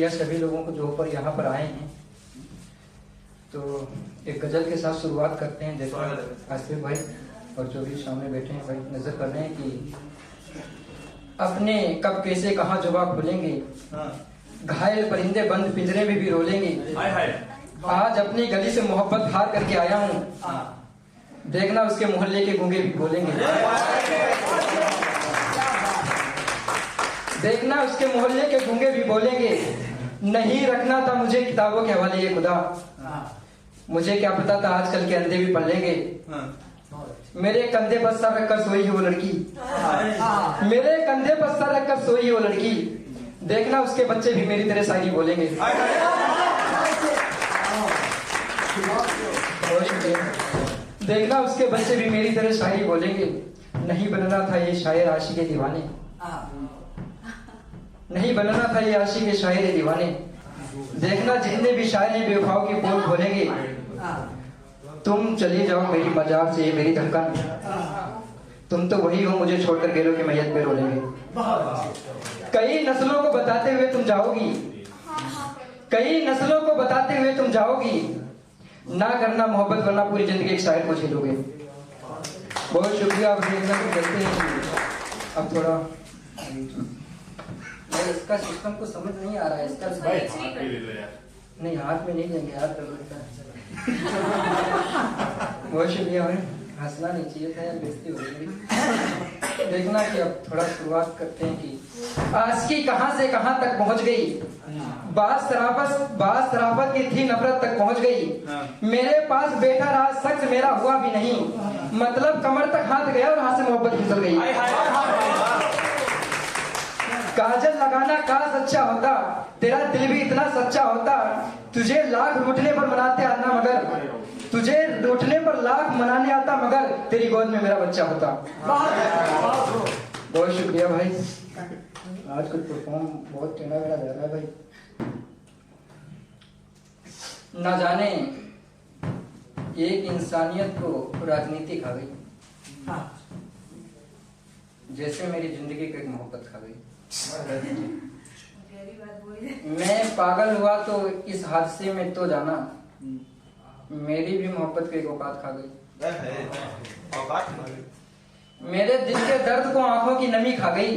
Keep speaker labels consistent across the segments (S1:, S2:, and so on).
S1: किया सभी लोगों को जो पर यहाँ पर आए हैं। तो एक गजल के साथ शुरुआत करते हैं। जैसा आसिफ भाई और जो भी सामने बैठे हैं भाई नजर कर रहे हैं कि अपने कब कैसे कहाँ जुबा खोलेंगे, घायल परिंदे बंद पिंजरे में भी रोलेंगे। आज अपनी गली से मोहब्बत हार करके आया हूँ, देखना उसके मोहल्ले के गूंगे भी बोलेंगे। देखना उसके मोहल्ले के गूंगे भी बोलेंगे। नहीं रखना था मुझे किताबों के हवाले ये खुदा, मुझे क्या पता था आजकल के अंधे भी पढ़ लेंगे। मेरे कंधे पर सर रखकर सोई है वो लड़की, मेरे कंधे पर सर रखकर सोई है वो लड़की। देखना उसके बच्चे भी मेरी तरह शायरी बोलेंगे। देखना उसके बच्चे भी मेरी तरह शायरी बोलेंगे। नहीं बनना था ये शायर आशिक के दीवाने, नहीं बनना था ये आशिक के शायर दीवाने। देखना जितने भी शायर हैं बेवफाओं की पोल खोलेंगे। तुम चली जाओ मेरी मजार से ये मेरी धड़कन, तुम तो वही हो मुझे छोड़कर गैरों की मैयत पे रोलेंगे। कई नस्लों को बताते हुए तुम जाओगी, कई नस्लों को बताते हुए तुम जाओगी। ना करना मोहब्बत वरना पूरी जिंदगी एक शायर को झेलोगे। बहुत शुक्रिया। आप देखना कहते हैं अब थोड़ा इसका सिस्टम को समझ नहीं आ रहा है। इसका नहीं हाथ में नहीं लेंगे, हाथ कर लगता है। बहुत शुक्रिया भाई, हंसना नहीं चाहिए था यार, बेइज्जती हो गई। देखना कि अब थोड़ा शुरुआत करते हैं कि आशिकी कहां से कहां तक पहुंच गई। बात शराफत की थी नफरत तक पहुंच गई। मेरे पास बैठा रहा शख्स मेरा हुआ भी नहीं, मतलब कमर तक हाथ गया और हाथ से मोहब्बत फिसल गई। काजल लगाना काश अच्छा होता, तेरा दिल भी इतना सच्चा होता। तुझे लाख रूठने पर मनाते आना मगर, तुझे रूठने पर लाख मनाने आता मगर तेरी गोद में मेरा बच्चा होता। बहुत शुक्रिया भाई। आज कुछ परफॉर्म बहुत टेढ़ा मेरा जा रहा है भाई। ना जाने एक इंसानियत को राजनीति खा गई, जैसे मेरी जिंदगी को एक मोहब्बत खा गई। मैं पागल हुआ तो इस हादसे में तो जाना, मेरी भी मोहब्बत की एक औकात खा गई। मेरे दिल के दर्द को आंखों की नमी खा गई,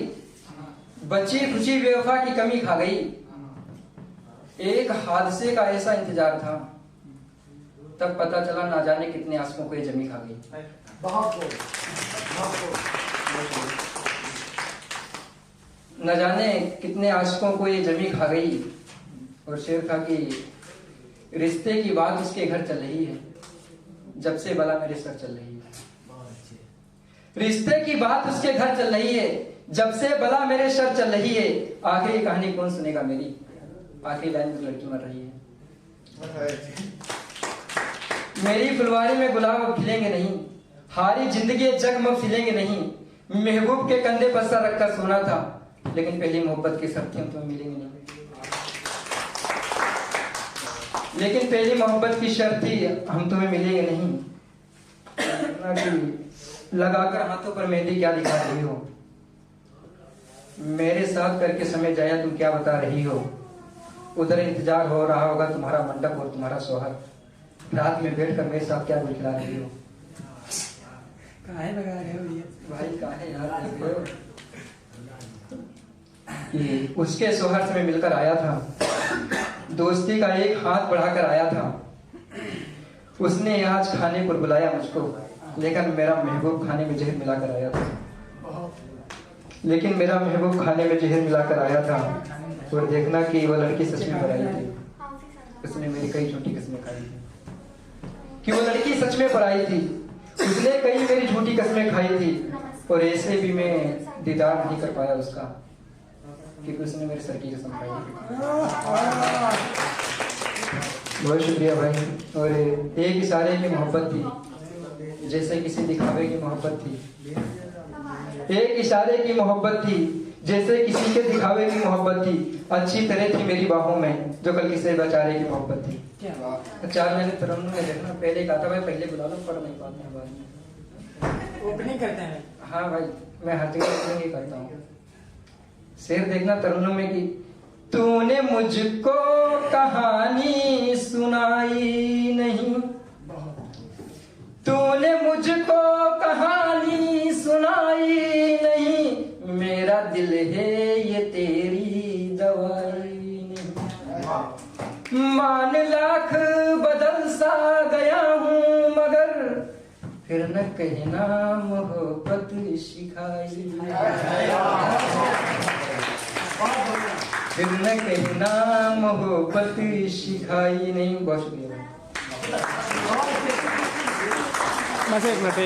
S1: बची खुशी बेवफा की कमी खा गई। एक हादसे का ऐसा इंतजार था, तब पता चला ना जाने कितने आंसुओं को ये जमी खा गई। न जाने कितने आशिकों को ये जमी खा गई। और शेर था कि रिश्ते की बात उसके घर चल रही है, जब से बला मेरे सर चल रही है। रिश्ते की बात उसके घर चल रही है, जब से बला मेरे सर चल रही है। आखिरी कहानी कौन सुनेगा मेरी, आखिरी लाइन में लड़की मर रही है। मेरी फुलवारी में गुलाब खिलेंगे नहीं, हारी जिंदगी जगमग खिलेंगे नहीं। महबूब के कंधे पर सर रखकर सोना था, लेकिन पहली मोहब्बत की शर्त हम तुम्हें मिलेंगे नहीं। लेकिन पहली मोहब्बत की शर्त थी हम तुम्हें मिलेंगे नहीं। लगाकर हाथों पर मेहंदी क्या दिखा रही हो, मेरे साथ करके समय जाया तुम क्या बता रही हो। उधर इंतजार हो रहा होगा तुम्हारा मंडप और तुम्हारा सोहर, रात में बैठकर मेरे साथ क्या गुल खिला रही हो।
S2: काहे लगा रहे हो ये
S1: भाई काहे यार देख रहे हो कि उसके सोहर से मैं मिलकर आया था, दोस्ती का एक हाथ बढ़ाकर आया था। उसने आज खाने पर बुलाया मुझको, लेकिन मेरा महबूब खाने में जहर मिलाकर आया था। लेकिन मेरा महबूब खाने में जहर मिलाकर आया था। और देखना कि वो लड़की सच में पराई थी, उसने मेरी कई झूठी कस्में खाई थी। कि वो लड़की सच में पराई थी, उसने कई मेरी झूठी कस्में खाई थी। और ऐसे भी मैं दीदार नहीं कर पाया उसका, क्योंकि उसने मेरे सर की कसम खाई थी। बहुत शुक्रिया भाई। और एक इशारे की मोहब्बत थी, जैसे किसी दिखावे की मोहब्बत थी। एक इशारे की मोहब्बत थी, जैसे किसी के दिखावे की मोहब्बत थी। अच्छी तरह थी मेरी बाहों में, जो कल किसी बेचारे की मोहब्बत थी। 4 महीने तरन्नुम में देखना, पहले कहा था भाई पहले बुला लो, पढ़ नहीं पाते हैं बाद में।
S2: ओपनिंग करते हैं।
S1: हाँ भाई मैं हर जगह ओपनिंग ही करता हूँ। शेर देखना तरन्नुम में कि तूने मुझको कहानी सुनाई नहीं, तूने मुझको कहानी सुनाई नहीं, मेरा दिल है ये तेरी दवाई नहीं। मान लाख बदल सा गया हूँ मगर फिर न कहना मोहब्बत सिखाई, फिर न कहना मोहब्बत सिखाई नहीं। बहुत शुक्रिया।
S2: बस एक मिनट